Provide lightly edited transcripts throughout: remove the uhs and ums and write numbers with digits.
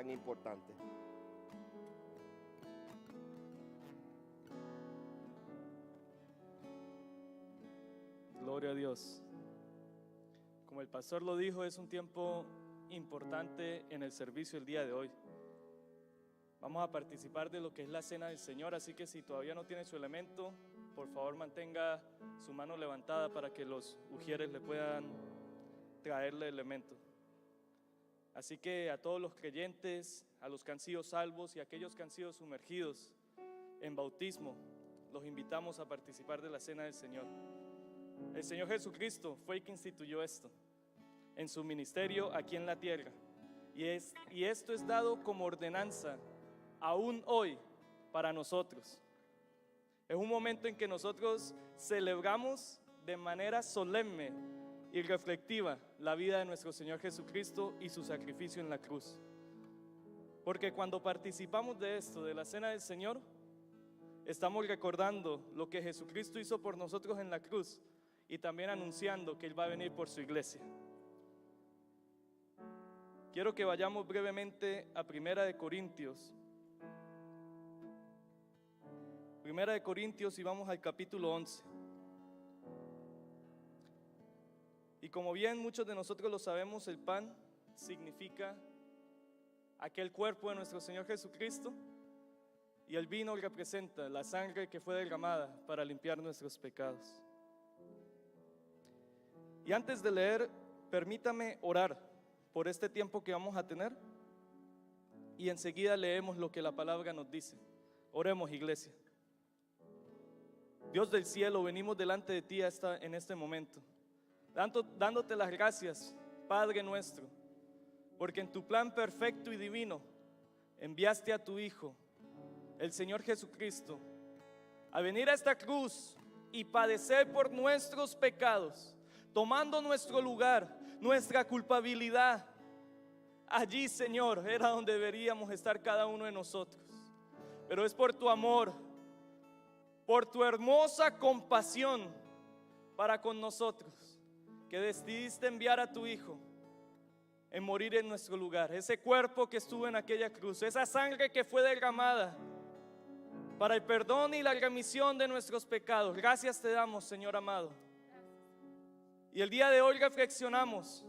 tan importante. Gloria a Dios. Como el pastor lo dijo, es un tiempo importante en el servicio el día de hoy. Vamos a participar de lo que es la cena del Señor, así que si todavía no tiene su elemento, por favor mantenga su mano levantada para que los ujieres le puedan traerle el elemento. Así que a todos los creyentes, a los que han sido salvos y a aquellos que han sido sumergidos en bautismo, los invitamos a participar de la cena del Señor. El Señor Jesucristo fue el que instituyó esto en su ministerio aquí en la tierra, y esto es dado como ordenanza aún hoy para nosotros. Es un momento en que nosotros celebramos de manera solemne y reflexiva la vida de nuestro Señor Jesucristo y su sacrificio en la cruz. Porque cuando participamos de esto, de la cena del Señor, estamos recordando lo que Jesucristo hizo por nosotros en la cruz y también anunciando que Él va a venir por su iglesia. Quiero que vayamos brevemente a Primera de Corintios. Primera de Corintios, y vamos al capítulo 11. Y como bien muchos de nosotros lo sabemos, el pan significa aquel cuerpo de nuestro Señor Jesucristo, y el vino representa la sangre que fue derramada para limpiar nuestros pecados. Y antes de leer, permítame orar por este tiempo que vamos a tener, y enseguida leemos lo que la palabra nos dice. Oremos, iglesia. Dios del cielo, venimos delante de ti en este momento, dándote las gracias, Padre nuestro, porque en tu plan perfecto y divino enviaste a tu Hijo, el Señor Jesucristo, a venir a esta cruz y padecer por nuestros pecados, tomando nuestro lugar, nuestra culpabilidad. Allí, Señor, era donde deberíamos estar cada uno de nosotros, pero es por tu amor, por tu hermosa compasión para con nosotros, que decidiste enviar a tu Hijo en morir en nuestro lugar. Ese cuerpo que estuvo en aquella cruz, esa sangre que fue derramada para el perdón y la remisión de nuestros pecados. Gracias te damos, Señor amado. Y el día de hoy reflexionamos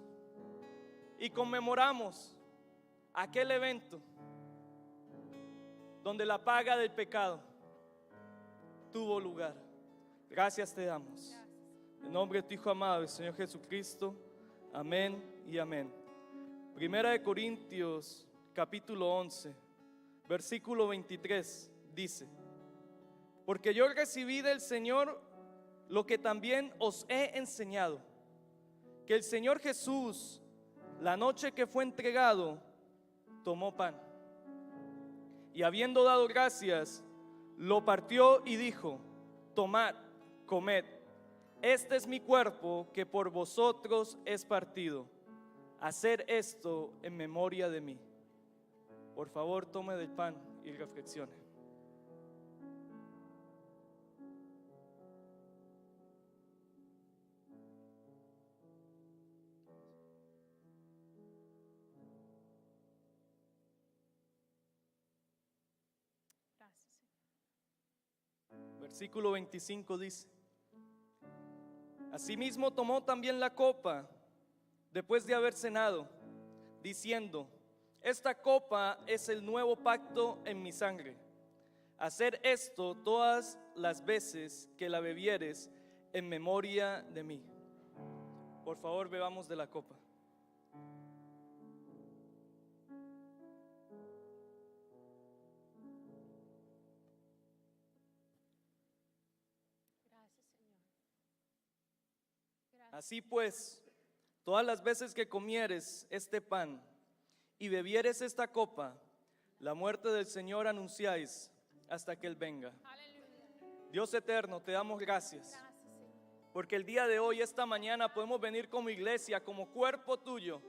y conmemoramos aquel evento donde la paga del pecado tuvo lugar. Gracias te damos. En nombre de tu Hijo amado, el Señor Jesucristo. Amén y amén. Primera de Corintios, capítulo 11, versículo 23, dice: porque yo recibí del Señor lo que también os he enseñado, que el Señor Jesús, la noche que fue entregado, tomó pan, y habiendo dado gracias, lo partió y dijo: tomad, comed, este es mi cuerpo que por vosotros es partido. Hacer esto en memoria de mí. Por favor, tome del pan y reflexione. Versículo 25 dice: asimismo tomó también la copa después de haber cenado, diciendo: esta copa es el nuevo pacto en mi sangre. Hacer esto todas las veces que la bebieres en memoria de mí. Por favor, bebamos de la copa. Así pues, todas las veces que comieres este pan y bebieres esta copa, la muerte del Señor anunciáis hasta que Él venga. Dios eterno, te damos gracias, porque el día de hoy, esta mañana, podemos venir como iglesia, como cuerpo tuyo,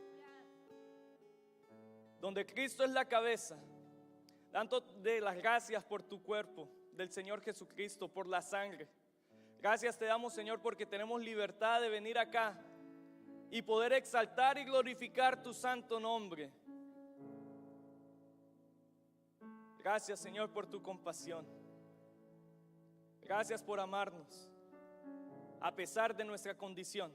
donde Cristo es la cabeza, dándote las gracias por tu cuerpo del Señor Jesucristo, por la sangre. Gracias te damos, Señor, porque tenemos libertad de venir acá y poder exaltar y glorificar tu santo nombre. Gracias, Señor, por tu compasión. Gracias por amarnos a pesar de nuestra condición.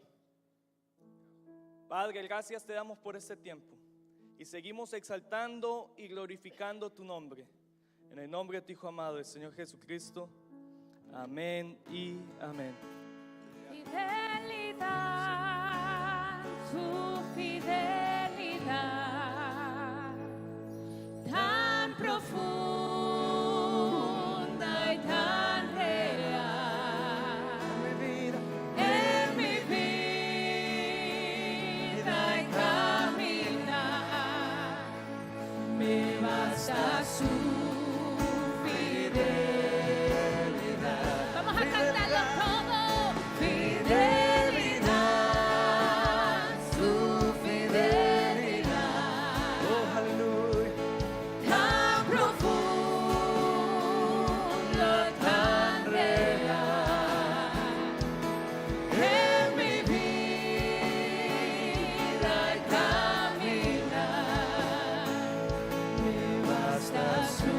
Padre, gracias te damos por este tiempo y seguimos exaltando y glorificando tu nombre. En el nombre de tu Hijo amado, el Señor Jesucristo. Amén y amén. Fidelidad, su fidelidad, tan profunda y tan real. En mi vida y caminar, me basta su fidelidad. Vamos a cantarlo todo. Fidelidad, su fidelidad, Oh, aleluya. tan profundo, tan real. En mi vida y caminar, me basta su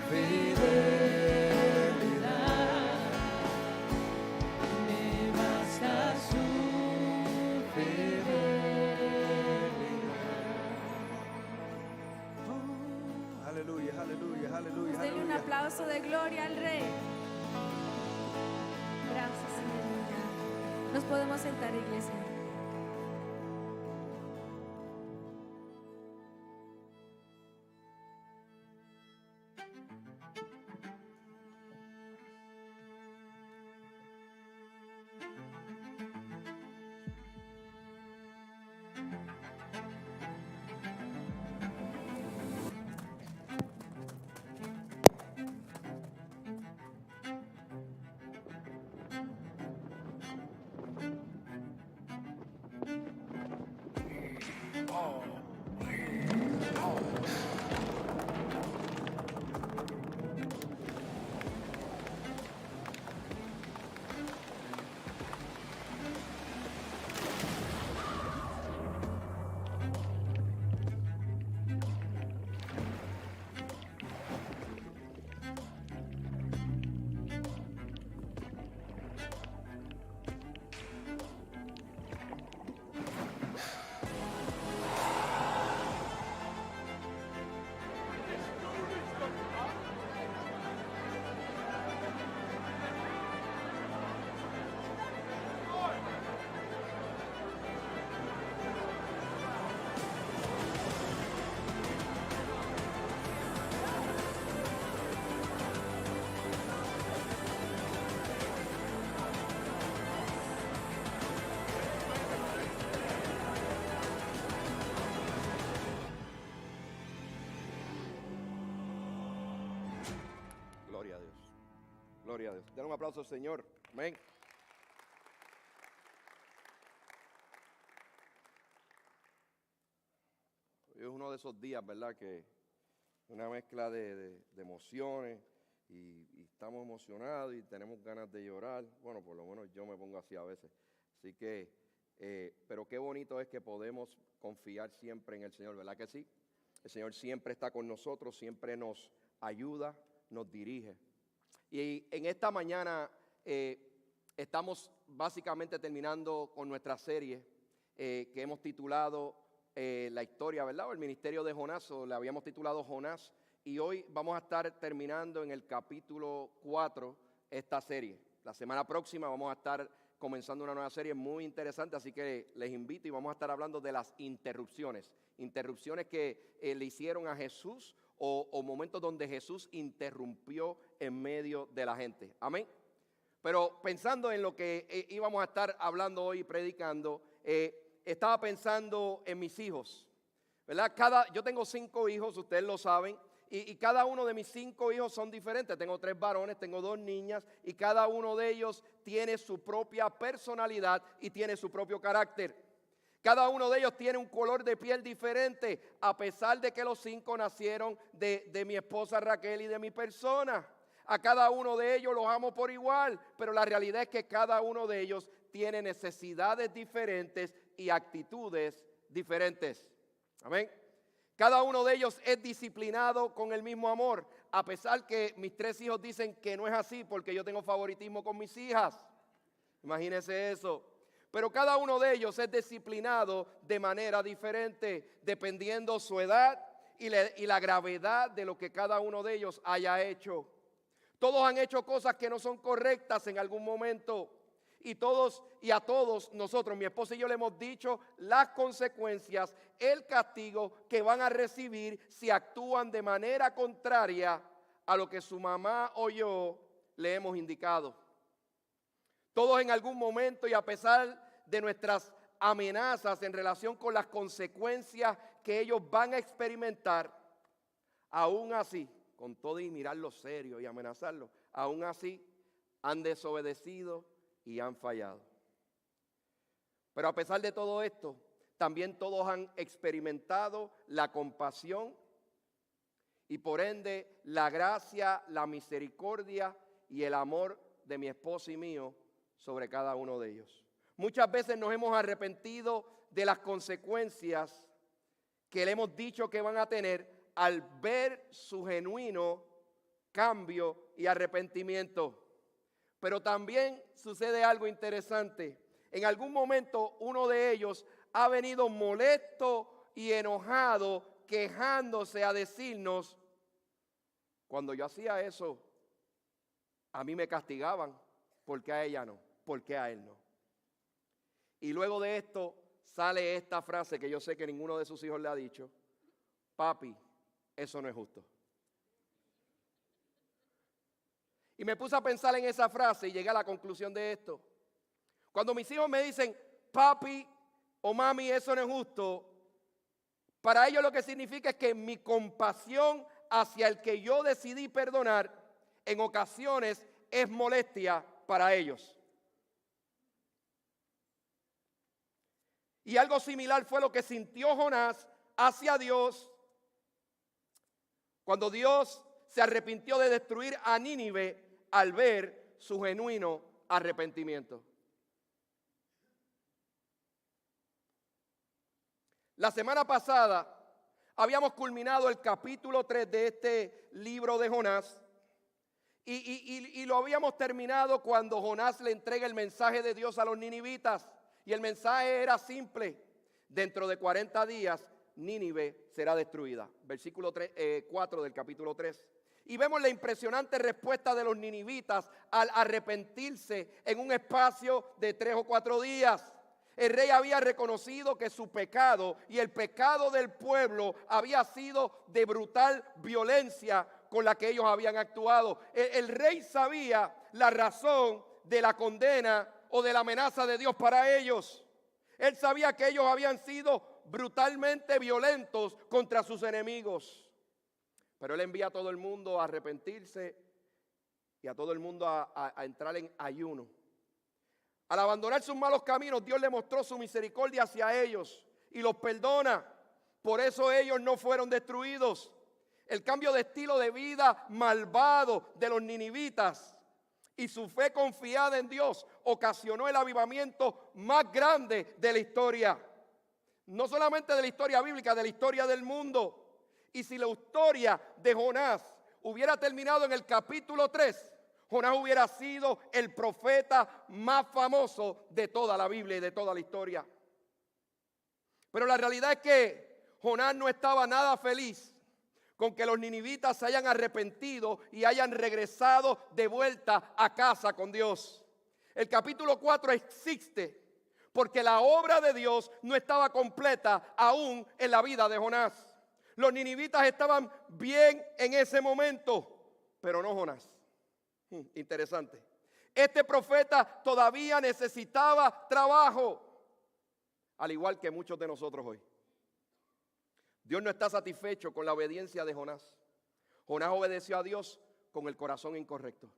fidelidad. Me basta su fidelidad. Aleluya, aleluya, aleluya. Denle un aleluya. aplauso de gloria al Rey. Gracias, Señor. Nos podemos sentar, iglesia. Gloria a Dios. Gloria a Dios. Denle un aplauso al Señor. Amén. Hoy es uno de esos días, ¿verdad? Que una mezcla de emociones y estamos emocionados y tenemos ganas de llorar. Bueno, por lo menos yo me pongo así a veces. Así que, pero qué bonito es que podemos confiar siempre en el Señor, ¿verdad que sí? El Señor siempre está con nosotros, siempre nos ayuda, nos dirige. Y en esta mañana estamos básicamente terminando con nuestra serie que hemos titulado la historia, ¿verdad? O el ministerio de Jonás, o le habíamos titulado Jonás. Y hoy vamos a estar terminando en el capítulo 4 esta serie. La semana próxima vamos a estar comenzando una nueva serie muy interesante, así que les invito y vamos a estar hablando de las interrupciones. Interrupciones que le hicieron a Jesús o momentos donde Jesús interrumpió en medio de la gente. Amén. Pero pensando en lo que íbamos a estar hablando hoy, predicando, estaba pensando en mis hijos, ¿verdad? Yo tengo 5 hijos, ustedes lo saben, y cada uno de mis 5 hijos son diferentes. Tengo 3 varones, tengo 2 niñas, y cada uno de ellos tiene su propia personalidad y tiene su propio carácter. Cada uno de ellos tiene un color de piel diferente, a pesar de que los 5 nacieron de mi esposa Raquel y de mi persona. A cada uno de ellos los amo por igual, pero la realidad es que cada uno de ellos tiene necesidades diferentes y actitudes diferentes. Amén. Cada uno de ellos es disciplinado con el mismo amor, a pesar que mis 3 hijos dicen que no es así porque yo tengo favoritismo con mis hijas. Imagínense eso. Pero cada uno de ellos es disciplinado de manera diferente, dependiendo su edad y la gravedad de lo que cada uno de ellos haya hecho. Todos han hecho cosas que no son correctas en algún momento. Y a todos nosotros, mi esposa y yo, le hemos dicho las consecuencias, el castigo que van a recibir si actúan de manera contraria a lo que su mamá o yo le hemos indicado. Todos en algún momento, y a pesar de nuestras amenazas en relación con las consecuencias que ellos van a experimentar, aún así, con todo y mirarlo serio y amenazarlo, aún así han desobedecido y han fallado. Pero a pesar de todo esto, también todos han experimentado la compasión y por ende la gracia, la misericordia y el amor de mi esposo y mío sobre cada uno de ellos. Muchas veces nos hemos arrepentido de las consecuencias que le hemos dicho que van a tener al ver su genuino cambio y arrepentimiento. Pero también sucede algo interesante. En algún momento uno de ellos ha venido molesto y enojado, quejándose a decirnos: cuando yo hacía eso, a mí me castigaban, ¿por qué a ella no? ¿Por qué a él no? Y luego de esto sale esta frase que yo sé que ninguno de sus hijos le ha dicho: papi, eso no es justo. Y me puse a pensar en esa frase y llegué a la conclusión de esto. Cuando mis hijos me dicen papi o mami, eso no es justo, para ellos lo que significa es que mi compasión hacia el que yo decidí perdonar en ocasiones es molestia para ellos. Y algo similar fue lo que sintió Jonás hacia Dios cuando Dios se arrepintió de destruir a Nínive al ver su genuino arrepentimiento. La semana pasada habíamos culminado el capítulo 3 de este libro de Jonás y lo habíamos terminado cuando Jonás le entrega el mensaje de Dios a los ninivitas. Y el mensaje era simple: dentro de 40 días Nínive será destruida. Versículo 4 del capítulo 3. Y vemos la impresionante respuesta de los ninivitas al arrepentirse en un espacio de 3 o 4 días. El rey había reconocido que su pecado y el pecado del pueblo había sido de brutal violencia con la que ellos habían actuado. El rey sabía la razón de la condena o de la amenaza de Dios para ellos. Él sabía que ellos habían sido brutalmente violentos contra sus enemigos. Pero él envía a todo el mundo a arrepentirse y a todo el mundo a entrar en ayuno. Al abandonar sus malos caminos, Dios le mostró su misericordia hacia ellos y los perdona. Por eso ellos no fueron destruidos. El cambio de estilo de vida malvado de los ninivitas y su fe confiada en Dios ocasionó el avivamiento más grande de la historia. No solamente de la historia bíblica, de la historia del mundo. Y si la historia de Jonás hubiera terminado en el capítulo 3, Jonás hubiera sido el profeta más famoso de toda la Biblia y de toda la historia. Pero la realidad es que Jonás no estaba nada feliz con que los ninivitas se hayan arrepentido y hayan regresado de vuelta a casa con Dios. El capítulo 4 existe porque la obra de Dios no estaba completa aún en la vida de Jonás. Los ninivitas estaban bien en ese momento, pero no Jonás. Interesante. Este profeta todavía necesitaba trabajo, al igual que muchos de nosotros hoy. Dios no está satisfecho con la obediencia de Jonás. Jonás obedeció a Dios con el corazón incorrecto.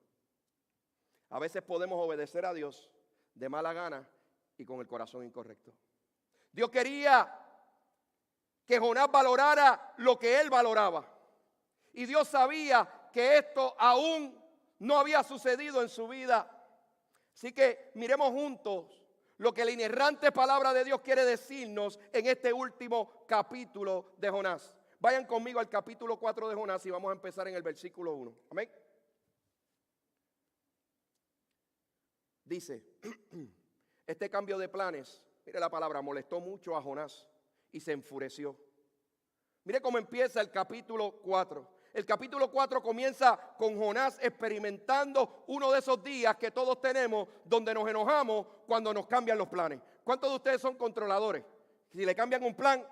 A veces podemos obedecer a Dios de mala gana y con el corazón incorrecto. Dios quería que Jonás valorara lo que él valoraba. Y Dios sabía que esto aún no había sucedido en su vida. Así que miremos juntos lo que la inerrante palabra de Dios quiere decirnos en este último capítulo de Jonás. Vayan conmigo al capítulo 4 de Jonás y vamos a empezar en el versículo 1. Amén. Dice, este cambio de planes, mire la palabra, molestó mucho a Jonás y se enfureció. Mire cómo empieza el capítulo 4. El capítulo 4 comienza con Jonás experimentando uno de esos días que todos tenemos donde nos enojamos cuando nos cambian los planes. ¿Cuántos de ustedes son controladores? Si le cambian un plan,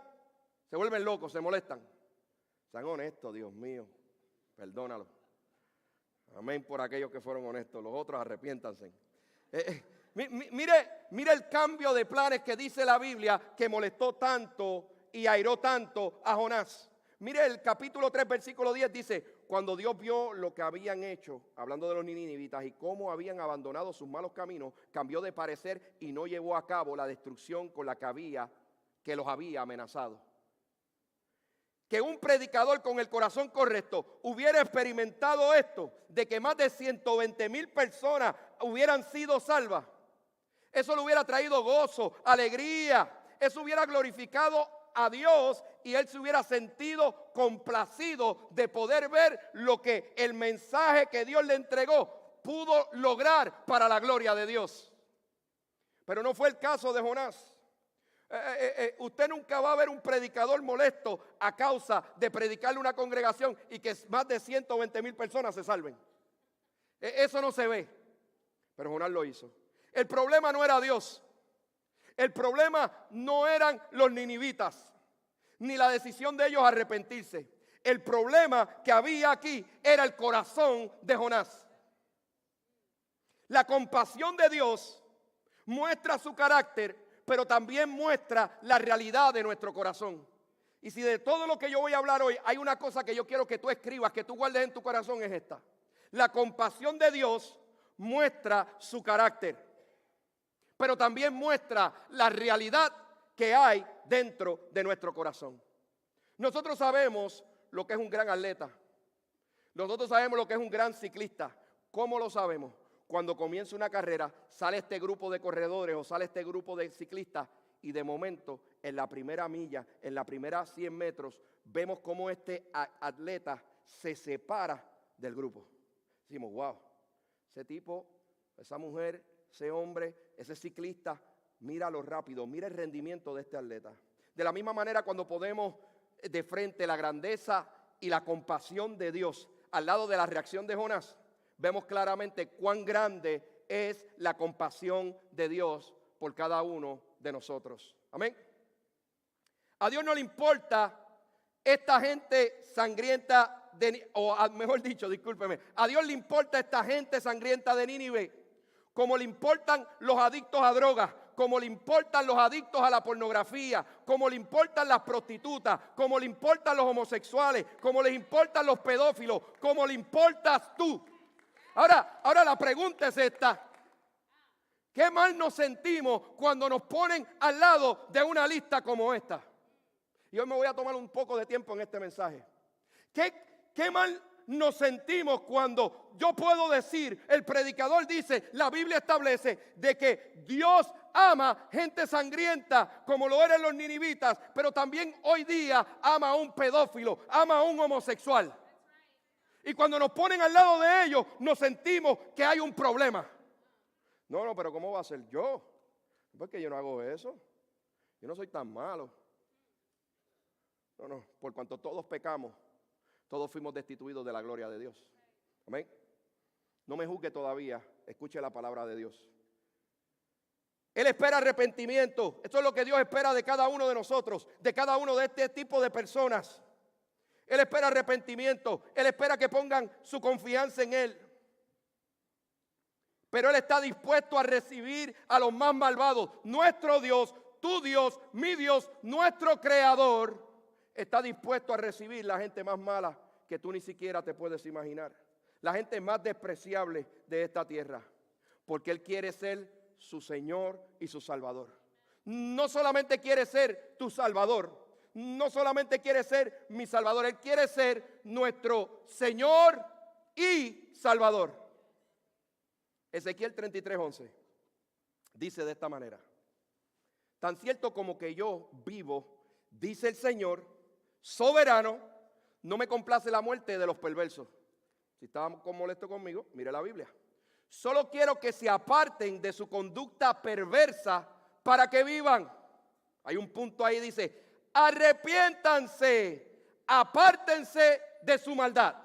se vuelven locos, se molestan. Sean honestos, Dios mío, perdónalo. Amén por aquellos que fueron honestos, los otros arrepiéntanse. Mire el cambio de planes que dice la Biblia que molestó tanto y airó tanto a Jonás. Mire el capítulo 3, versículo 10 dice, cuando Dios vio lo que habían hecho, hablando de los ninivitas y cómo habían abandonado sus malos caminos, cambió de parecer y no llevó a cabo la destrucción con la que los había amenazado. Que un predicador con el corazón correcto hubiera experimentado esto, de que más de 120,000 personas hubieran sido salvas. Eso le hubiera traído gozo, alegría, eso hubiera glorificado a Dios y él se hubiera sentido complacido de poder ver lo que el mensaje que Dios le entregó pudo lograr para la gloria de Dios. Pero no fue el caso de Jonás. Usted nunca va a ver un predicador molesto a causa de predicarle a una congregación y que más de 120,000 personas se salven. Eso no se ve. Pero Jonás lo hizo. El problema no era Dios. El problema no eran los ninivitas, ni la decisión de ellos arrepentirse. El problema que había aquí era el corazón de Jonás. La compasión de Dios muestra su carácter, pero también muestra la realidad de nuestro corazón. Y si de todo lo que yo voy a hablar hoy hay una cosa que yo quiero que tú escribas, que tú guardes en tu corazón, es esta. La compasión de Dios muestra su carácter, pero también muestra la realidad que hay dentro de nuestro corazón. Nosotros sabemos lo que es un gran atleta. Nosotros sabemos lo que es un gran ciclista. ¿Cómo lo sabemos? Cuando comienza una carrera, sale este grupo de corredores o sale este grupo de ciclistas y de momento en la primera milla, en la primera 100 metros, vemos cómo este atleta se separa del grupo. Decimos, wow, ese tipo, esa mujer, ese hombre, ese ciclista, mira lo rápido, mira el rendimiento de este atleta. De la misma manera, cuando podemos de frente la grandeza y la compasión de Dios al lado de la reacción de Jonás, vemos claramente cuán grande es la compasión de Dios por cada uno de nosotros. Amén. A Dios no le importa esta gente sangrienta, mejor dicho, discúlpeme, a Dios le importa esta gente sangrienta de Nínive, como le importan los adictos a drogas, como le importan los adictos a la pornografía, como le importan las prostitutas, como le importan los homosexuales, como les importan los pedófilos, como le importas tú. Ahora la pregunta es esta. ¿Qué mal nos sentimos cuando nos ponen al lado de una lista como esta? Y hoy me voy a tomar un poco de tiempo en este mensaje. ¿Qué mal nos sentimos cuando yo puedo decir, el predicador dice, la Biblia establece de que Dios ama gente sangrienta como lo eran los ninivitas, pero también hoy día ama a un pedófilo, ama a un homosexual? Y cuando nos ponen al lado de ellos, nos sentimos que hay un problema. No, pero ¿cómo va a ser yo? Porque yo no hago eso. Yo no soy tan malo. No, por cuanto todos pecamos, todos fuimos destituidos de la gloria de Dios. Amén. No me juzgue todavía, escuche la palabra de Dios. Él espera arrepentimiento. Esto es lo que Dios espera de cada uno de nosotros, de cada uno de este tipo de personas. Él espera arrepentimiento. Él espera que pongan su confianza en Él. Pero Él está dispuesto a recibir a los más malvados. Nuestro Dios, tu Dios, mi Dios, nuestro Creador, está dispuesto a recibir la gente más mala que tú ni siquiera te puedes imaginar. La gente más despreciable de esta tierra. Porque Él quiere ser su Señor y su Salvador. No solamente quiere ser tu Salvador. No solamente quiere ser mi Salvador, Él quiere ser nuestro Señor y Salvador. Ezequiel 33:11 dice de esta manera: tan cierto como que yo vivo, dice el Señor, soberano, no me complace la muerte de los perversos. Si estaban molestos conmigo, mire la Biblia. Solo quiero que se aparten de su conducta perversa para que vivan. Hay un punto ahí, dice, arrepiéntanse, apártense de su maldad.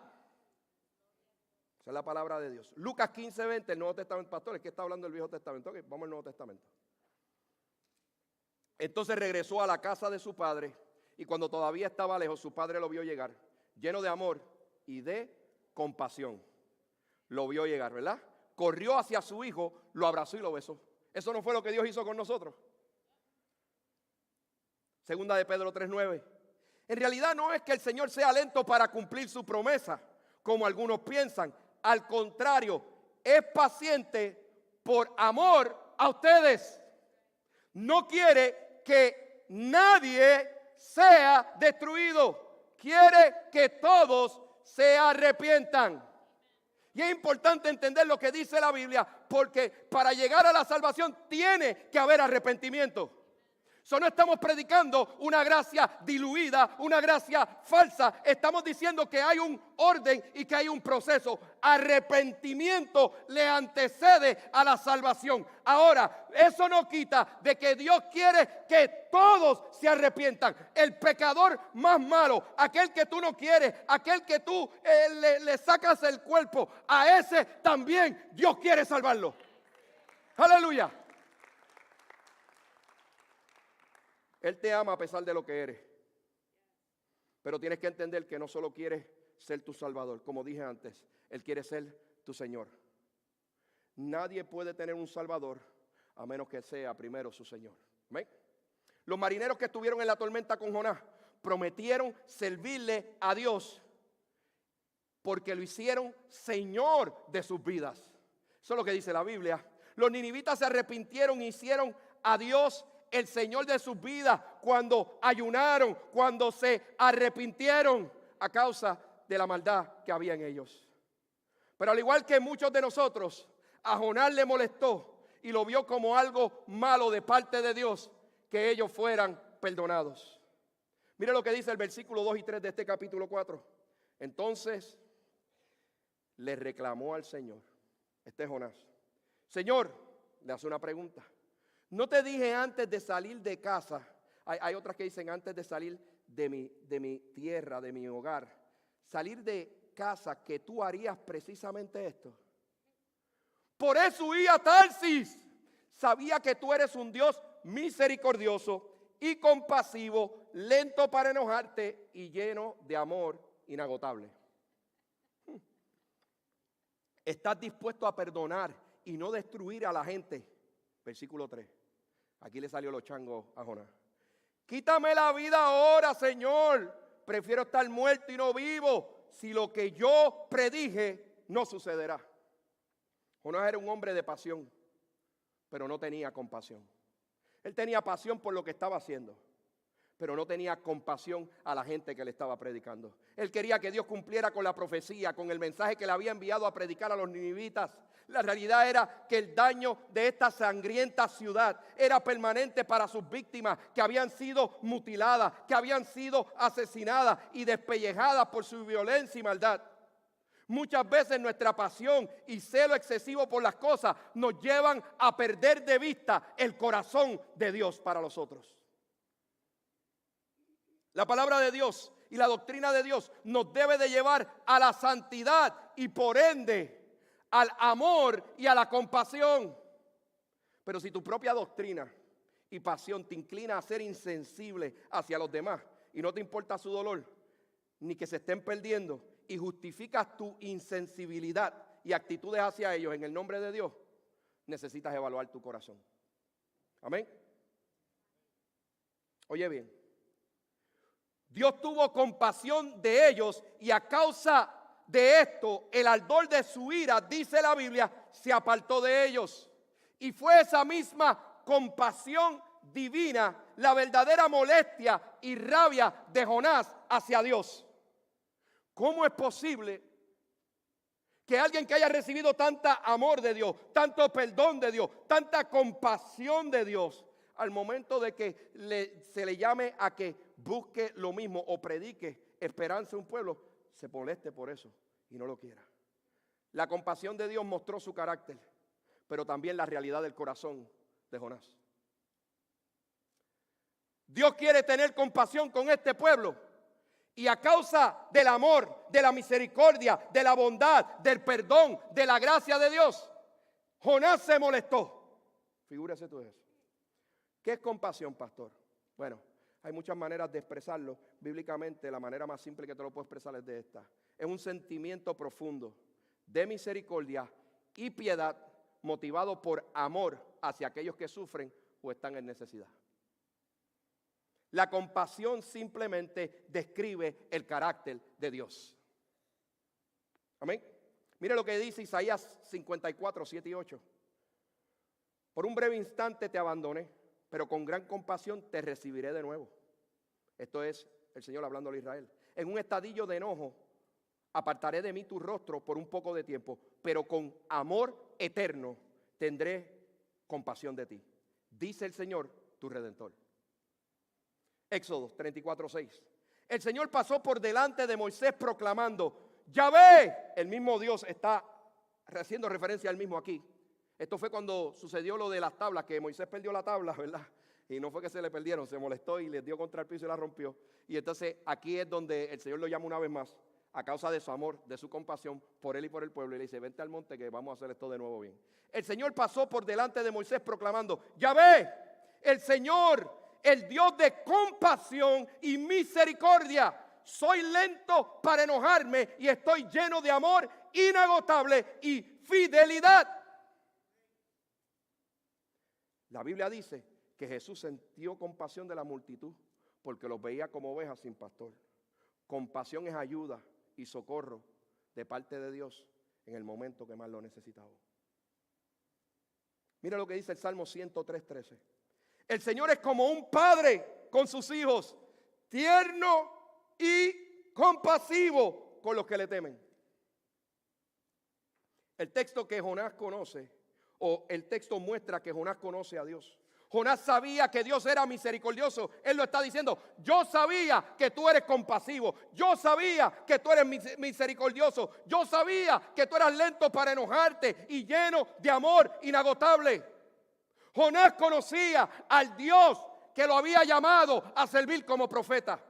Esa es la palabra de Dios. Lucas 15:20, el Nuevo Testamento. Pastor, es que está hablando el Viejo Testamento. Okay, vamos al Nuevo Testamento. Entonces regresó a la casa de su padre, y cuando todavía estaba lejos, su padre lo vio llegar, lleno de amor y de compasión. Lo vio llegar, ¿verdad? Corrió hacia su hijo, lo abrazó y lo besó. Eso no fue lo que Dios hizo con nosotros. Segunda de Pedro 3:9. En realidad no es que el Señor sea lento para cumplir su promesa, como algunos piensan. Al contrario, es paciente por amor a ustedes. No quiere que nadie sea destruido. Quiere que todos se arrepientan. Y es importante entender lo que dice la Biblia, porque para llegar a la salvación tiene que haber arrepentimiento. No estamos predicando una gracia diluida, una gracia falsa. Estamos diciendo que hay un orden y que hay un proceso. Arrepentimiento le antecede a la salvación. Ahora, eso no quita de que Dios quiere que todos se arrepientan. El pecador más malo, aquel que tú no quieres, aquel que tú le sacas el cuerpo, a ese también Dios quiere salvarlo. Aleluya. Él te ama a pesar de lo que eres. Pero tienes que entender que no solo quiere ser tu Salvador, como dije antes, Él quiere ser tu Señor. Nadie puede tener un Salvador a menos que sea primero su Señor. ¿Ven? Los marineros que estuvieron en la tormenta con Jonás prometieron servirle a Dios porque lo hicieron Señor de sus vidas. Eso es lo que dice la Biblia. Los ninivitas se arrepintieron e hicieron a Dios el Señor de sus vidas cuando ayunaron, cuando se arrepintieron a causa de la maldad que había en ellos. Pero al igual que muchos de nosotros, a Jonás le molestó y lo vio como algo malo de parte de Dios que ellos fueran perdonados. Mire lo que dice el versículo 2 y 3 de este capítulo 4. Entonces le reclamó al Señor, este es Jonás. Señor, le hace una pregunta. No te dije antes de salir de casa. Hay otras que dicen antes de salir de mi tierra, de mi hogar. Salir de casa, que tú harías precisamente esto. Por eso huí a Tarsis. Sabía que tú eres un Dios misericordioso y compasivo, lento para enojarte y lleno de amor inagotable. Estás dispuesto a perdonar y no destruir a la gente. Versículo 3. Aquí le salió los changos a Jonás. Quítame la vida ahora, Señor. Prefiero estar muerto y no vivo si lo que yo predije no sucederá. Jonás era un hombre de pasión, pero no tenía compasión. Él tenía pasión por lo que estaba haciendo, pero no tenía compasión a la gente que le estaba predicando. Él quería que Dios cumpliera con la profecía, con el mensaje que le había enviado a predicar a los ninivitas. La realidad era que el daño de esta sangrienta ciudad era permanente para sus víctimas, que habían sido mutiladas, que habían sido asesinadas y despellejadas por su violencia y maldad. Muchas veces nuestra pasión y celo excesivo por las cosas nos llevan a perder de vista el corazón de Dios para los otros. La palabra de Dios y la doctrina de Dios nos debe de llevar a la santidad y por ende al amor y a la compasión. Pero si tu propia doctrina y pasión te inclina a ser insensible hacia los demás y no te importa su dolor, ni que se estén perdiendo, y justificas tu insensibilidad y actitudes hacia ellos en el nombre de Dios, necesitas evaluar tu corazón. Amén. Oye bien, Dios tuvo compasión de ellos y a causa de esto, el ardor de su ira, dice la Biblia, se apartó de ellos. Y fue esa misma compasión divina la verdadera molestia y rabia de Jonás hacia Dios. ¿Cómo es posible que alguien que haya recibido tanta amor de Dios, tanto perdón de Dios, tanta compasión de Dios, al momento de que se le llame a que busque lo mismo o predique esperanza a un pueblo, se moleste por eso y no lo quiera. La compasión de Dios mostró su carácter, pero también la realidad del corazón de Jonás. Dios quiere tener compasión con este pueblo. Y a causa del amor, de la misericordia, de la bondad, del perdón, de la gracia de Dios, Jonás se molestó. Figúrese tú eso. ¿Qué es compasión, pastor? Bueno, hay muchas maneras de expresarlo. Bíblicamente, la manera más simple que te lo puedo expresar es de esta. Es un sentimiento profundo de misericordia y piedad motivado por amor hacia aquellos que sufren o están en necesidad. La compasión simplemente describe el carácter de Dios. Amén. Mire lo que dice Isaías 54, 7 y 8. Por un breve instante te abandoné, pero con gran compasión te recibiré de nuevo. Esto es el Señor hablando a Israel. En un estadillo de enojo apartaré de mí tu rostro por un poco de tiempo, pero con amor eterno tendré compasión de ti, dice el Señor, tu Redentor. Éxodo 34, 6. El Señor pasó por delante de Moisés proclamando, Yahvé, el mismo Dios está haciendo referencia al mismo aquí. Esto fue cuando sucedió lo de las tablas, que Moisés perdió la tabla, ¿verdad? Y no fue que se le perdieron, se molestó y les dio contra el piso y la rompió. Y entonces aquí es donde el Señor lo llama una vez más, a causa de su amor, de su compasión por él y por el pueblo. Y le dice, vente al monte que vamos a hacer esto de nuevo bien. El Señor pasó por delante de Moisés proclamando, Yahvé, el Señor, el Dios de compasión y misericordia. Soy lento para enojarme y estoy lleno de amor inagotable y fidelidad. La Biblia dice que Jesús sintió compasión de la multitud porque los veía como ovejas sin pastor. Compasión es ayuda y socorro de parte de Dios en el momento que más lo necesitaba. Mira lo que dice el Salmo 103, 13. El Señor es como un padre con sus hijos, tierno y compasivo con los que le temen. El texto que Jonás conoce, o el texto muestra que Jonás conoce a Dios. Jonás sabía que Dios era misericordioso. Él lo está diciendo, yo sabía que tú eres compasivo. Yo sabía que tú eres misericordioso. Yo sabía que tú eras lento para enojarte y lleno de amor inagotable. Jonás conocía al Dios que lo había llamado a servir como profeta.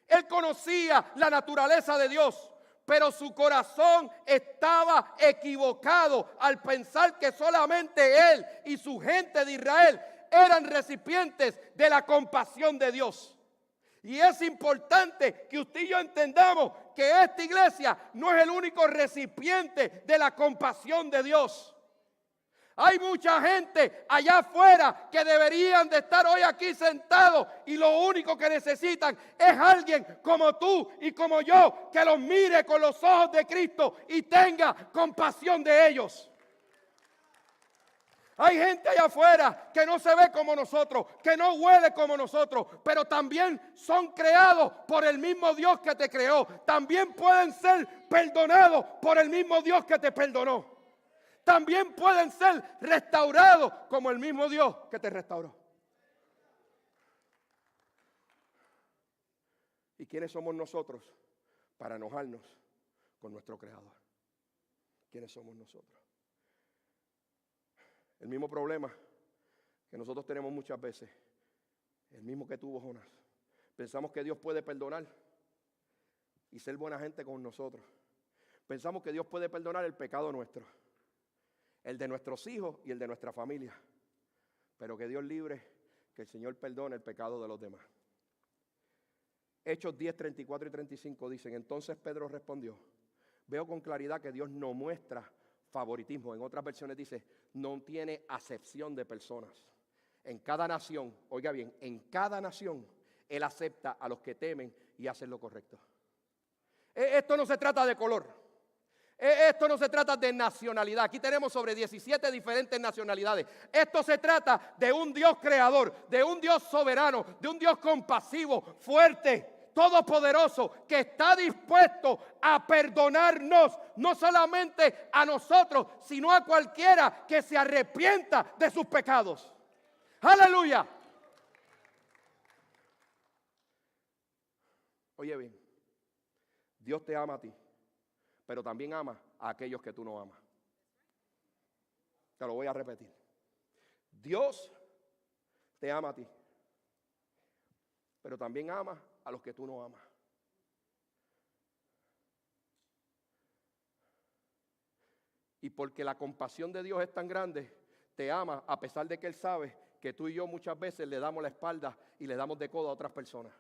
Él conocía la naturaleza de Dios, pero su corazón estaba equivocado al pensar que solamente él y su gente de Israel eran recipientes de la compasión de Dios. Y es importante que usted y yo entendamos que esta iglesia no es el único recipiente de la compasión de Dios. Hay mucha gente allá afuera que deberían de estar hoy aquí sentados y lo único que necesitan es alguien como tú y como yo que los mire con los ojos de Cristo y tenga compasión de ellos. Hay gente allá afuera que no se ve como nosotros, que no huele como nosotros, pero también son creados por el mismo Dios que te creó. También pueden ser perdonados por el mismo Dios que te perdonó. También pueden ser restaurados como el mismo Dios que te restauró. ¿Y quiénes somos nosotros para enojarnos con nuestro Creador? ¿Quiénes somos nosotros? El mismo problema que nosotros tenemos muchas veces, el mismo que tuvo Jonás. Pensamos que Dios puede perdonar y ser buena gente con nosotros. Pensamos que Dios puede perdonar el pecado nuestro, el de nuestros hijos y el de nuestra familia. Pero que Dios libre, que el Señor perdone el pecado de los demás. Hechos 10, 34 y 35 dicen, entonces Pedro respondió, veo con claridad que Dios no muestra favoritismo. En otras versiones dice, no tiene acepción de personas. En cada nación, oiga bien, en cada nación Él acepta a los que temen y hacen lo correcto. Esto no se trata de color. Esto no se trata de nacionalidad. Aquí tenemos sobre 17 diferentes nacionalidades. Esto se trata de un Dios creador, de un Dios soberano, de un Dios compasivo, fuerte, todopoderoso, que está dispuesto a perdonarnos, no solamente a nosotros, sino a cualquiera que se arrepienta de sus pecados. ¡Aleluya! Oye bien, Dios te ama a ti, pero también ama a aquellos que tú no amas. Te lo voy a repetir. Dios te ama a ti, pero también ama a los que tú no amas. Y porque la compasión de Dios es tan grande, te ama a pesar de que Él sabe que tú y yo muchas veces le damos la espalda y le damos de codo a otras personas.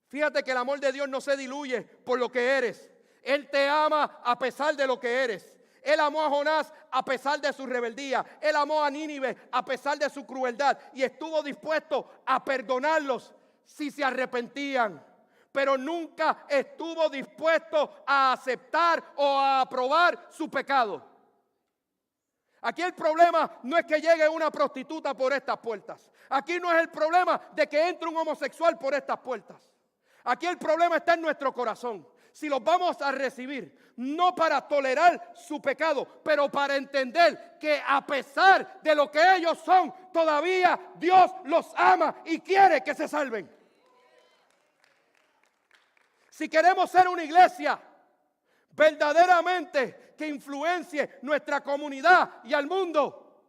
Fíjate que el amor de Dios no se diluye por lo que eres. Él te ama a pesar de lo que eres. Él amó a Jonás a pesar de su rebeldía. Él amó a Nínive a pesar de su crueldad. Y estuvo dispuesto a perdonarlos si se arrepentían. Pero nunca estuvo dispuesto a aceptar o a aprobar su pecado. Aquí el problema no es que llegue una prostituta por estas puertas. Aquí no es el problema de que entre un homosexual por estas puertas. Aquí el problema está en nuestro corazón. Si los vamos a recibir, no para tolerar su pecado, pero para entender que a pesar de lo que ellos son, todavía Dios los ama y quiere que se salven. Si queremos ser una iglesia verdaderamente que influencie nuestra comunidad y al mundo,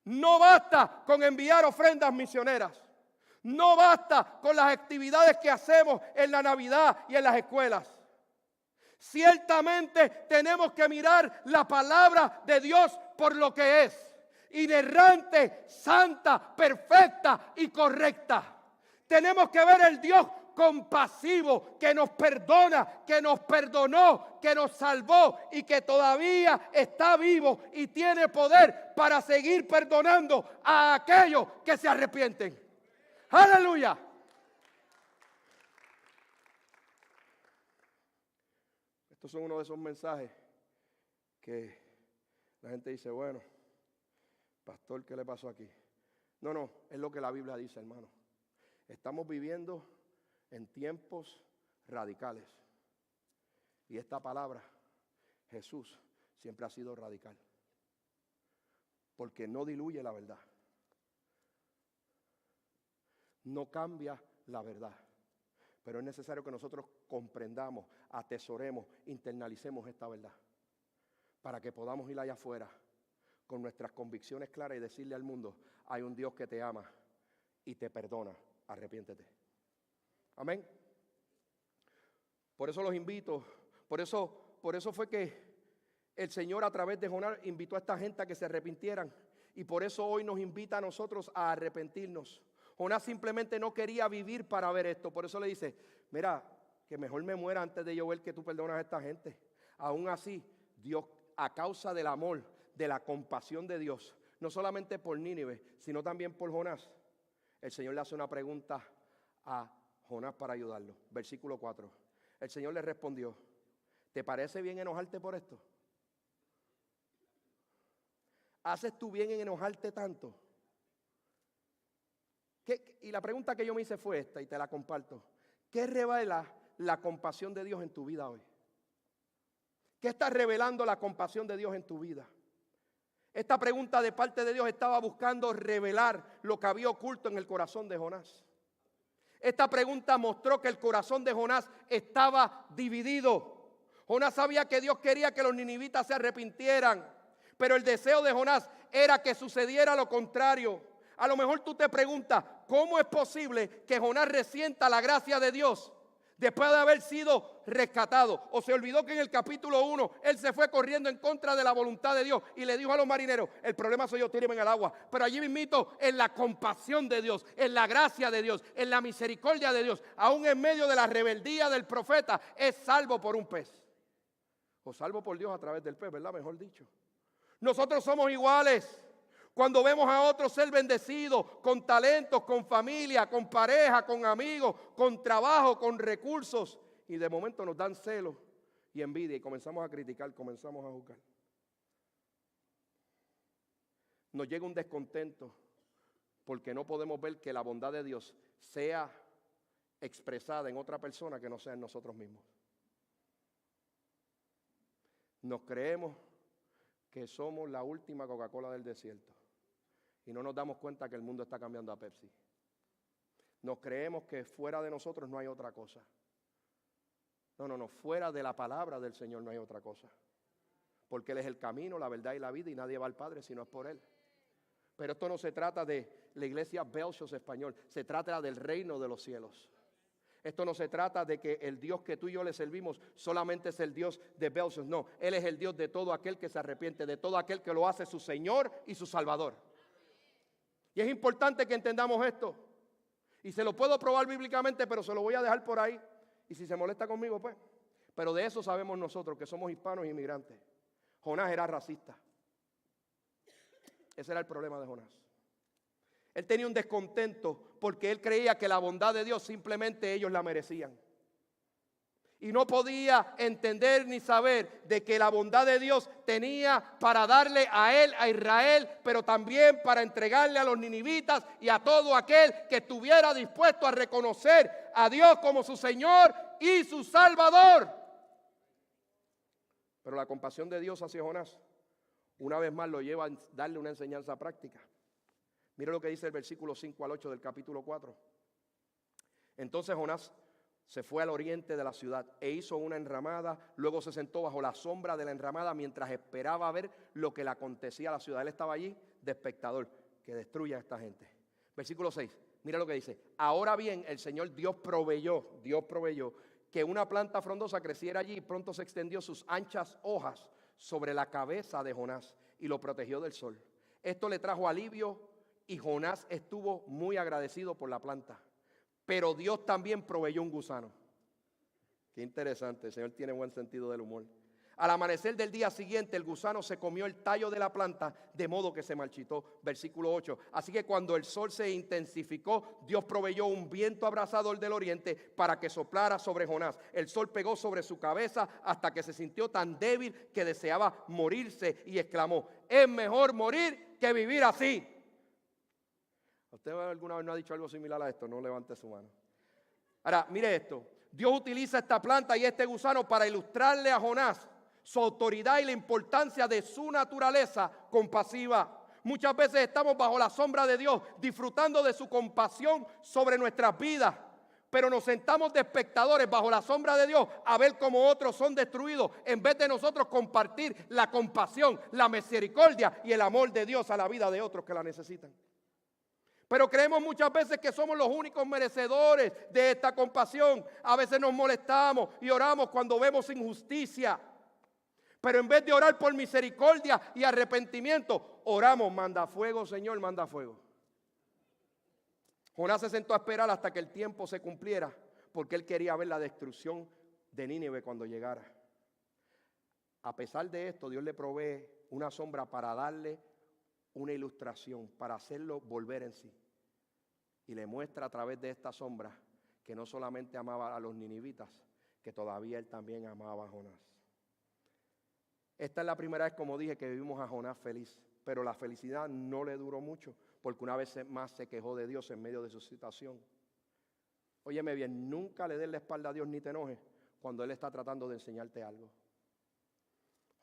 no basta con enviar ofrendas misioneras. No basta con las actividades que hacemos en la Navidad y en las escuelas. Ciertamente tenemos que mirar la palabra de Dios por lo que es. Inerrante, santa, perfecta y correcta. Tenemos que ver el Dios compasivo que nos perdona, que nos perdonó, que nos salvó y que todavía está vivo y tiene poder para seguir perdonando a aquellos que se arrepienten. ¡Aleluya! Estos son uno de esos mensajes que la gente dice, bueno, pastor, ¿qué le pasó aquí? No, es lo que la Biblia dice, hermano. Estamos viviendo en tiempos radicales. Y esta palabra, Jesús, siempre ha sido radical. Porque no diluye la verdad. No cambia la verdad. Pero es necesario que nosotros comprendamos, atesoremos, internalicemos esta verdad. Para que podamos ir allá afuera con nuestras convicciones claras y decirle al mundo, hay un Dios que te ama y te perdona. Arrepiéntete. Amén. Por eso los invito, por eso fue que el Señor a través de Jonás invitó a esta gente a que se arrepintieran. Y por eso hoy nos invita a nosotros a arrepentirnos. Jonás simplemente no quería vivir para ver esto. Por eso le dice, mira, que mejor me muera antes de yo ver que tú perdonas a esta gente. Aún así, Dios, a causa del amor, de la compasión de Dios, no solamente por Nínive, sino también por Jonás, el Señor le hace una pregunta a Jonás para ayudarlo. Versículo 4. El Señor le respondió, ¿te parece bien enojarte por esto? ¿Haces tú bien en enojarte tanto? Y la pregunta que yo me hice fue esta y te la comparto. ¿Qué revela la compasión de Dios en tu vida hoy? ¿Qué está revelando la compasión de Dios en tu vida? Esta pregunta de parte de Dios estaba buscando revelar lo que había oculto en el corazón de Jonás. Esta pregunta mostró que el corazón de Jonás estaba dividido. Jonás sabía que Dios quería que los ninivitas se arrepintieran, pero el deseo de Jonás era que sucediera lo contrario. A lo mejor tú te preguntas, ¿cómo es posible que Jonás resienta la gracia de Dios después de haber sido rescatado? O se olvidó que en el capítulo 1 él se fue corriendo en contra de la voluntad de Dios y le dijo a los marineros, el problema soy yo, tírenme en el agua. Pero allí mismito, en la compasión de Dios, en la gracia de Dios, en la misericordia de Dios, aún en medio de la rebeldía del profeta, es salvo por un pez. O salvo por Dios a través del pez, ¿verdad? Mejor dicho. Nosotros somos iguales. Cuando vemos a otros ser bendecidos con talentos, con familia, con pareja, con amigos, con trabajo, con recursos, y de momento nos dan celos y envidia y comenzamos a criticar, comenzamos a juzgar. Nos llega un descontento porque no podemos ver que la bondad de Dios sea expresada en otra persona que no sea en nosotros mismos. Nos creemos que somos la última Coca-Cola del desierto. Y no nos damos cuenta que el mundo está cambiando a Pepsi. Nos creemos que fuera de nosotros no hay otra cosa. No, fuera de la palabra del Señor no hay otra cosa. Porque Él es el camino, la verdad y la vida, y nadie va al Padre si no es por Él. Pero esto no se trata de la iglesia Belchos español, se trata del reino de los cielos. Esto no se trata de que el Dios que tú y yo le servimos solamente es el Dios de Belchos. No, Él es el Dios de todo aquel que se arrepiente, de todo aquel que lo hace su Señor y su Salvador. Y es importante que entendamos esto. Y se lo puedo probar bíblicamente, pero se lo voy a dejar por ahí. Y si se molesta conmigo, pues. Pero de eso sabemos nosotros, que somos hispanos e inmigrantes. Jonás era racista. Ese era el problema de Jonás. Él tenía un descontento porque él creía que la bondad de Dios simplemente ellos la merecían. Y no podía entender ni saber de que la bondad de Dios tenía para darle a él, a Israel, pero también para entregarle a los ninivitas y a todo aquel que estuviera dispuesto a reconocer a Dios como su Señor y su Salvador. Pero la compasión de Dios hacia Jonás, una vez más lo lleva a darle una enseñanza práctica. Mira lo que dice el versículo 5 al 8 del capítulo 4. Entonces Jonás se fue al oriente de la ciudad e hizo una enramada. Luego se sentó bajo la sombra de la enramada mientras esperaba ver lo que le acontecía a la ciudad. Él estaba allí de espectador, que destruya a esta gente. Versículo 6, mira lo que dice. Ahora bien, el Señor Dios proveyó que una planta frondosa creciera allí y pronto se extendió sus anchas hojas sobre la cabeza de Jonás y lo protegió del sol. Esto le trajo alivio y Jonás estuvo muy agradecido por la planta. Pero Dios también proveyó un gusano. Qué interesante, el Señor tiene buen sentido del humor. Al amanecer del día siguiente, el gusano se comió el tallo de la planta, de modo que se marchitó. Versículo 8. Así que cuando el sol se intensificó, Dios proveyó un viento abrasador del oriente para que soplara sobre Jonás. El sol pegó sobre su cabeza hasta que se sintió tan débil que deseaba morirse y exclamó: es mejor morir que vivir así. ¿Usted alguna vez no ha dicho algo similar a esto? No levante su mano. Ahora, mire esto. Dios utiliza esta planta y este gusano para ilustrarle a Jonás su autoridad y la importancia de su naturaleza compasiva. Muchas veces estamos bajo la sombra de Dios, disfrutando de su compasión sobre nuestras vidas. Pero nos sentamos de espectadores bajo la sombra de Dios a ver cómo otros son destruidos, en vez de nosotros compartir la compasión, la misericordia y el amor de Dios a la vida de otros que la necesitan. Pero creemos muchas veces que somos los únicos merecedores de esta compasión. A veces nos molestamos y oramos cuando vemos injusticia. Pero en vez de orar por misericordia y arrepentimiento, oramos: manda fuego, Señor, manda fuego. Jonás se sentó a esperar hasta que el tiempo se cumpliera, porque él quería ver la destrucción de Nínive cuando llegara. A pesar de esto, Dios le provee una sombra para darle una ilustración, para hacerlo volver en sí. Y le muestra a través de esta sombra que no solamente amaba a los ninivitas, que todavía él también amaba a Jonás. Esta es la primera vez, como dije, que vivimos a Jonás feliz. Pero la felicidad no le duró mucho, porque una vez más se quejó de Dios en medio de su situación. Óyeme bien, nunca le des la espalda a Dios ni te enojes cuando Él está tratando de enseñarte algo.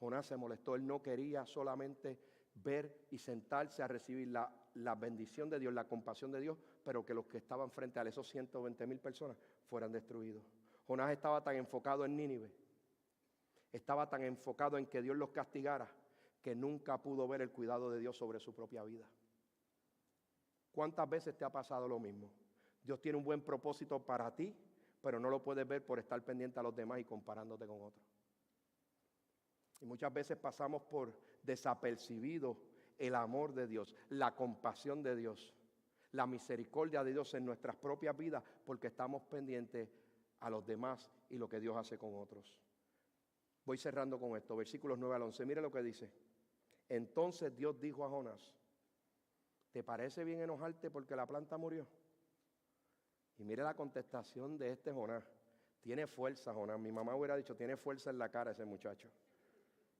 Jonás se molestó, él no quería solamente ver y sentarse a recibir la bendición de Dios, la compasión de Dios, pero que los que estaban frente a él, esos 120,000 personas, fueran destruidos. Jonás estaba tan enfocado en Nínive, estaba tan enfocado en que Dios los castigara, que nunca pudo ver el cuidado de Dios sobre su propia vida. ¿Cuántas veces te ha pasado lo mismo? Dios tiene un buen propósito para ti, pero no lo puedes ver por estar pendiente a los demás y comparándote con otros. Y muchas veces pasamos por desapercibido el amor de Dios, la compasión de Dios, la misericordia de Dios en nuestras propias vidas, porque estamos pendientes a los demás y lo que Dios hace con otros. Voy cerrando con esto, versículos 9 al 11. Mire lo que dice. Entonces Dios dijo a Jonás: ¿te parece bien enojarte porque la planta murió? Y mire la contestación de este Jonás. Tiene fuerza, Jonás. Mi mamá hubiera dicho: tiene fuerza en la cara ese muchacho.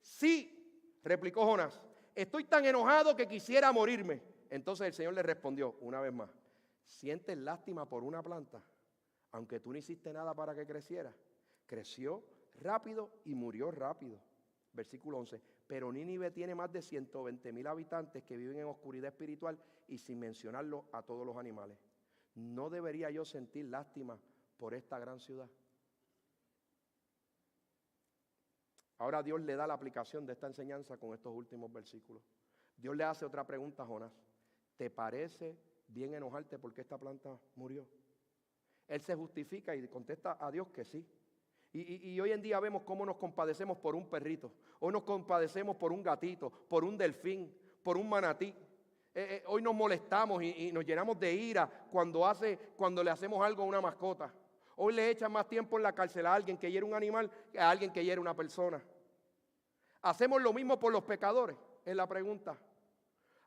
Sí, replicó Jonás, estoy tan enojado que quisiera morirme. Entonces el Señor le respondió una vez más: ¿sientes lástima por una planta? Aunque tú no hiciste nada para que creciera. Creció rápido y murió rápido. Versículo 11. Pero Nínive tiene más de 120,000 habitantes que viven en oscuridad espiritual y sin mencionarlo a todos los animales. ¿no debería yo sentir lástima por esta gran ciudad? Ahora Dios le da la aplicación de esta enseñanza con estos últimos versículos. Dios le hace otra pregunta a Jonás. ¿Te parece bien enojarte porque esta planta murió? Él se justifica y contesta a Dios que sí. Y hoy en día vemos cómo nos compadecemos por un perrito. Hoy nos compadecemos por un gatito, por un delfín, por un manatí. Hoy nos molestamos y nos llenamos de ira cuando le hacemos algo a una mascota. Hoy le echan más tiempo en la cárcel a alguien que hiere un animal que a alguien que hiere una persona. ¿Hacemos lo mismo por los pecadores? Es la pregunta.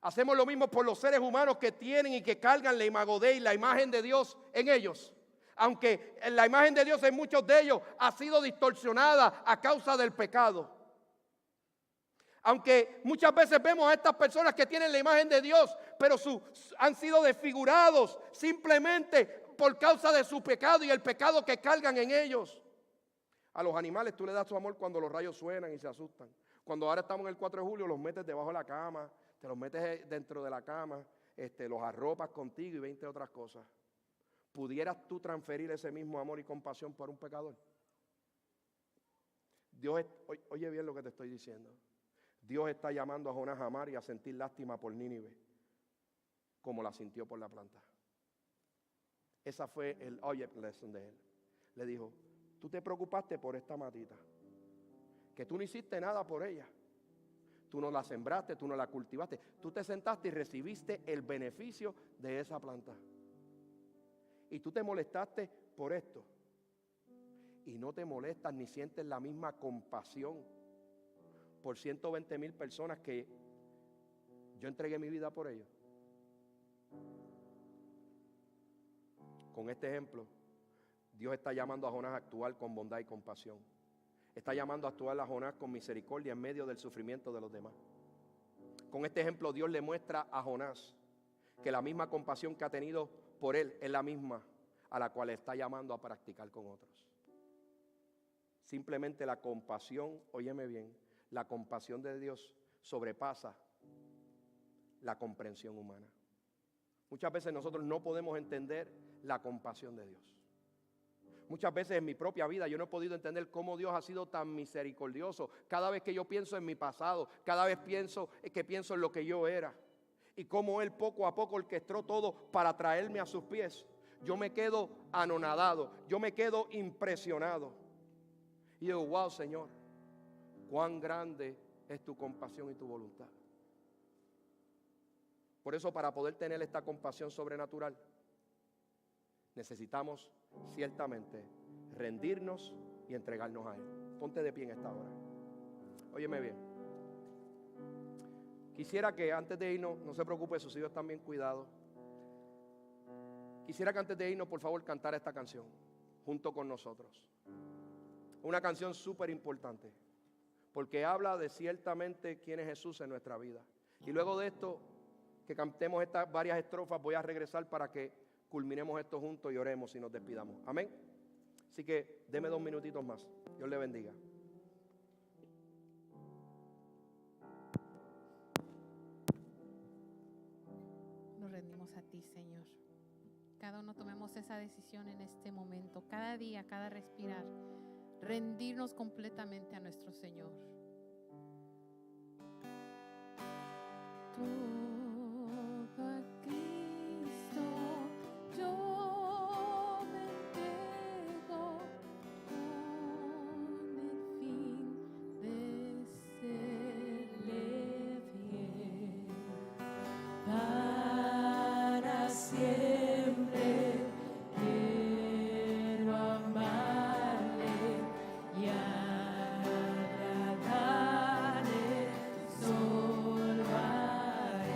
¿Hacemos lo mismo por los seres humanos que tienen y que cargan la imago Dei, la imagen de Dios en ellos? Aunque la imagen de Dios en muchos de ellos ha sido distorsionada a causa del pecado. Aunque muchas veces vemos a estas personas que tienen la imagen de Dios, pero han sido desfigurados simplemente por causa de su pecado y el pecado que cargan en ellos. A los animales tú le das tu amor cuando los rayos suenan y se asustan. Cuando ahora estamos en el 4 de julio, los metes debajo de la cama, te los metes dentro de la cama, los arropas contigo y 20 otras cosas. ¿Pudieras tú transferir ese mismo amor y compasión por un pecador? Oye bien lo que te estoy diciendo. Dios está llamando a Jonás a amar y a sentir lástima por Nínive, como la sintió por la planta. Esa fue el object lesson de él. Le dijo, tú te preocupaste por esta matita, que tú no hiciste nada por ella. Tú no la sembraste, tú no la cultivaste. Tú te sentaste y recibiste el beneficio de esa planta. Y tú te molestaste por esto. Y no te molestas ni sientes la misma compasión por 120,000 personas que yo entregué mi vida por ellos. Con este ejemplo, Dios está llamando a Jonás a actuar con bondad y compasión. Está llamando a actuar a Jonás con misericordia en medio del sufrimiento de los demás. Con este ejemplo, Dios le muestra a Jonás que la misma compasión que ha tenido por él es la misma a la cual está llamando a practicar con otros. Simplemente la compasión, óyeme bien, la compasión de Dios sobrepasa la comprensión humana. Muchas veces nosotros no podemos entender la compasión de Dios. Muchas veces en mi propia vida yo no he podido entender cómo Dios ha sido tan misericordioso. Cada vez que yo pienso en mi pasado, cada vez pienso en lo que yo era y cómo Él poco a poco orquestó todo para traerme a sus pies. Yo me quedo anonadado, yo me quedo impresionado. Y digo, wow, Señor, cuán grande es tu compasión y tu voluntad. Por eso, para poder tener esta compasión sobrenatural, necesitamos ciertamente rendirnos y entregarnos a Él. Ponte de pie en esta hora. Óyeme bien. Quisiera que antes de irnos, no se preocupe, sus hijos están bien cuidados. Quisiera que antes de irnos, por favor, cantara esta canción junto con nosotros. Una canción súper importante, porque habla de ciertamente quién es Jesús en nuestra vida. Y luego de esto, que cantemos estas varias estrofas, voy a regresar para que culminemos esto juntos y oremos y nos despidamos. Amén. Así que deme 2 minutitos más. Dios le bendiga. Nos rendimos a ti, Señor. Cada uno tomemos esa decisión en este momento, cada día, cada respirar, rendirnos completamente a nuestro Señor. Todo a Cristo yo me entrego con el fin de serle fiel para siempre. Quiero amarle y agradarle solo a Él.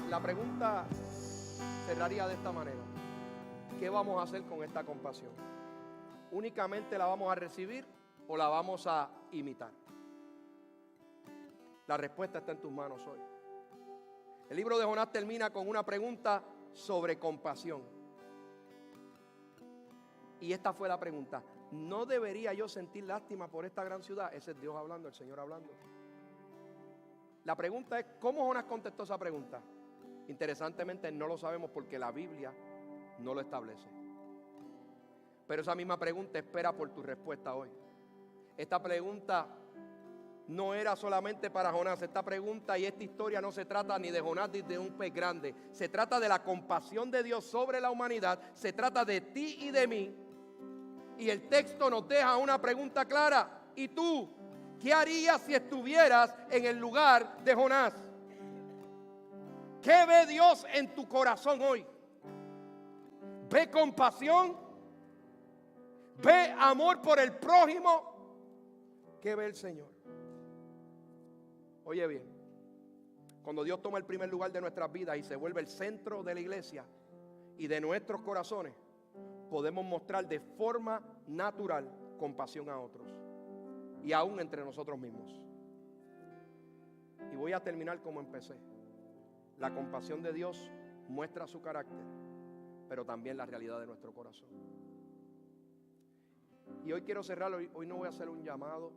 La pregunta cerraría de esta manera: ¿qué vamos a hacer con esta compasión? ¿Únicamente la vamos a recibir o la vamos a imitar? La respuesta está en tus manos hoy. El libro de Jonás termina con una pregunta sobre compasión. Y esta fue la pregunta: ¿no debería yo sentir lástima por esta gran ciudad? Ese es Dios hablando, el Señor hablando. La pregunta es: ¿cómo Jonás contestó esa pregunta? Interesantemente no lo sabemos porque la Biblia no lo establece. Pero esa misma pregunta espera por tu respuesta hoy. Esta pregunta no era solamente para Jonás. Esta pregunta y esta historia no se trata ni de Jonás ni de un pez grande. Se trata de la compasión de Dios sobre la humanidad. Se trata de ti y de mí. Y el texto nos deja una pregunta clara: ¿y tú qué harías si estuvieras en el lugar de Jonás? ¿Qué ve Dios en tu corazón hoy? ¿Ve compasión? ¿Ve amor por el prójimo? ¿Qué ve el Señor? Oye bien, cuando Dios toma el primer lugar de nuestras vidas y se vuelve el centro de la iglesia y de nuestros corazones, podemos mostrar de forma natural compasión a otros y aún entre nosotros mismos. Y voy a terminar como empecé. La compasión de Dios muestra su carácter, pero también la realidad de nuestro corazón. Y hoy quiero cerrar, hoy no voy a hacer un llamado.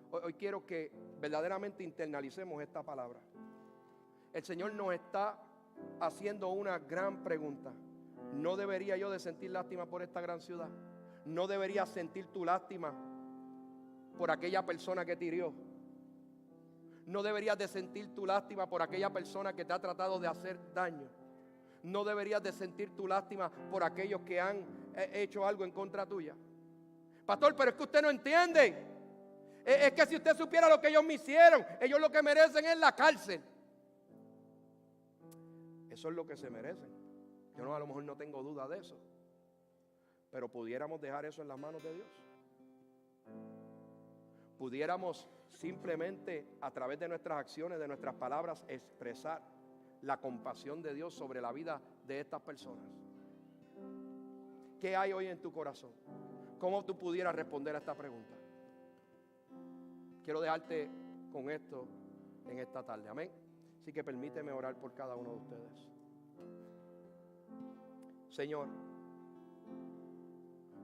Hoy quiero que verdaderamente internalicemos esta palabra. El Señor nos está haciendo una gran pregunta. ¿No debería yo de sentir lástima por esta gran ciudad? ¿No deberías sentir tu lástima por aquella persona que te hirió? ¿No deberías de sentir tu lástima por aquella persona que te ha tratado de hacer daño? ¿No deberías de sentir tu lástima por aquellos que han hecho algo en contra tuya? Pastor, pero es que usted no entiende. Es que si usted supiera lo que ellos me hicieron, ellos lo que merecen es la cárcel. Eso es lo que se merecen. Yo no, a lo mejor no tengo duda de eso. Pero pudiéramos dejar eso en las manos de Dios. Pudiéramos simplemente a través de nuestras acciones, de nuestras palabras, expresar la compasión de Dios sobre la vida de estas personas. ¿Qué hay hoy en tu corazón? ¿Cómo tú pudieras responder a esta pregunta? Quiero dejarte con esto en esta tarde, amén. Así que permíteme orar por cada uno de ustedes. Señor,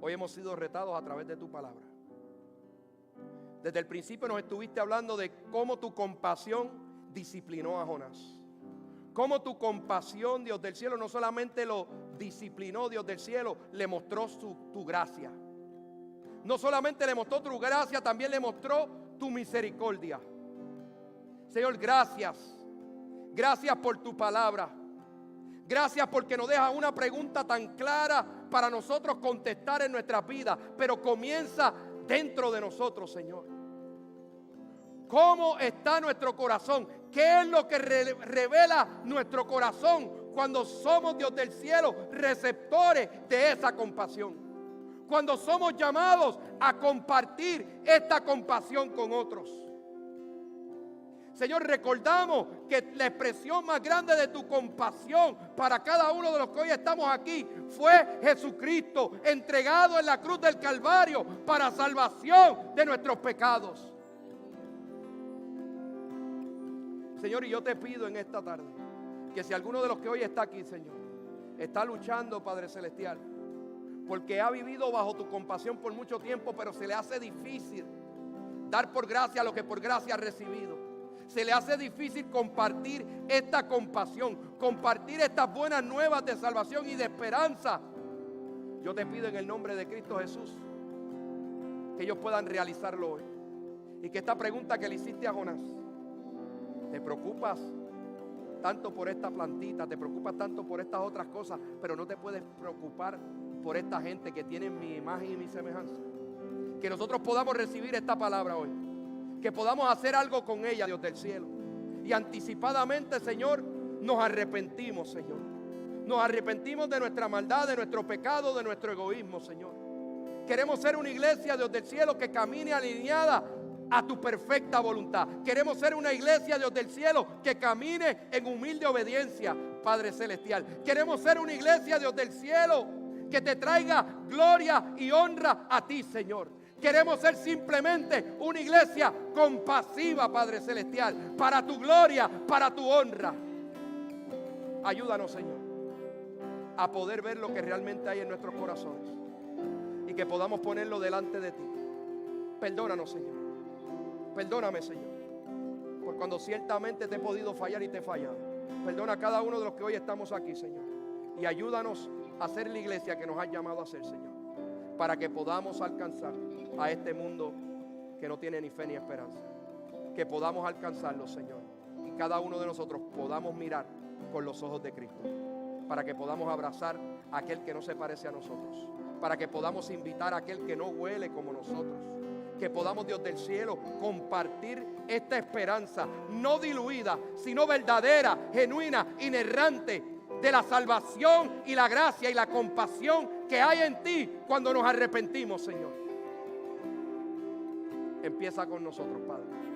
hoy hemos sido retados a través de tu palabra. Desde el principio nos estuviste hablando de cómo tu compasión disciplinó a Jonás. Cómo tu compasión, Dios del cielo, no solamente lo disciplinó, Dios del cielo, le mostró tu gracia. No solamente le mostró tu gracia, también le mostró tu misericordia. Señor, gracias. Gracias por tu palabra. Gracias porque nos deja una pregunta tan clara para nosotros contestar en nuestras vidas. Pero comienza dentro de nosotros, Señor. ¿Cómo está nuestro corazón? ¿Qué es lo que revela nuestro corazón cuando somos, Dios del cielo, receptores de esa compasión? Cuando somos llamados a compartir esta compasión con otros. Señor, recordamos que la expresión más grande de tu compasión para cada uno de los que hoy estamos aquí fue Jesucristo, entregado en la cruz del Calvario para salvación de nuestros pecados. Señor, y yo te pido en esta tarde que si alguno de los que hoy está aquí, Señor, está luchando, Padre Celestial, porque ha vivido bajo tu compasión por mucho tiempo, pero se le hace difícil dar por gracia lo que por gracia ha recibido. Se le hace difícil compartir esta compasión, compartir estas buenas nuevas de salvación y de esperanza. Yo te pido en el nombre de Cristo Jesús que ellos puedan realizarlo hoy. Y que esta pregunta que le hiciste a Jonás: ¿te preocupas tanto por esta plantita? ¿Te preocupas tanto por estas otras cosas? Pero no te puedes preocupar por esta gente que tiene mi imagen y mi semejanza. Que nosotros podamos recibir esta palabra hoy. Que podamos hacer algo con ella, Dios del cielo. Y anticipadamente, Señor, nos arrepentimos, Señor. Nos arrepentimos de nuestra maldad, de nuestro pecado, de nuestro egoísmo, Señor. Queremos ser una iglesia, Dios del cielo, que camine alineada a tu perfecta voluntad. Queremos ser una iglesia, Dios del cielo, que camine en humilde obediencia, Padre celestial. Queremos ser una iglesia, Dios del cielo, que te traiga gloria y honra a ti, Señor. Queremos ser simplemente una iglesia compasiva, Padre celestial, para tu gloria, para tu honra. Ayúdanos, Señor, a poder ver lo que realmente hay en nuestros corazones y que podamos ponerlo delante de ti. Perdónanos, Señor. Perdóname, Señor, por cuando ciertamente te he podido fallar y te he fallado. Perdona a cada uno de los que hoy estamos aquí, Señor, y ayúdanos a ser la iglesia que nos has llamado a ser, Señor, para que podamos alcanzar a este mundo que no tiene ni fe ni esperanza. Que podamos alcanzarlo, Señor, y cada uno de nosotros podamos mirar con los ojos de Cristo, para que podamos abrazar a aquel que no se parece a nosotros, para que podamos invitar a aquel que no huele como nosotros, que podamos, Dios del cielo, compartir esta esperanza no diluida, sino verdadera, genuina, inerrante, de la salvación y la gracia y la compasión que hay en ti cuando nos arrepentimos, Señor. Empieza con nosotros, Padre.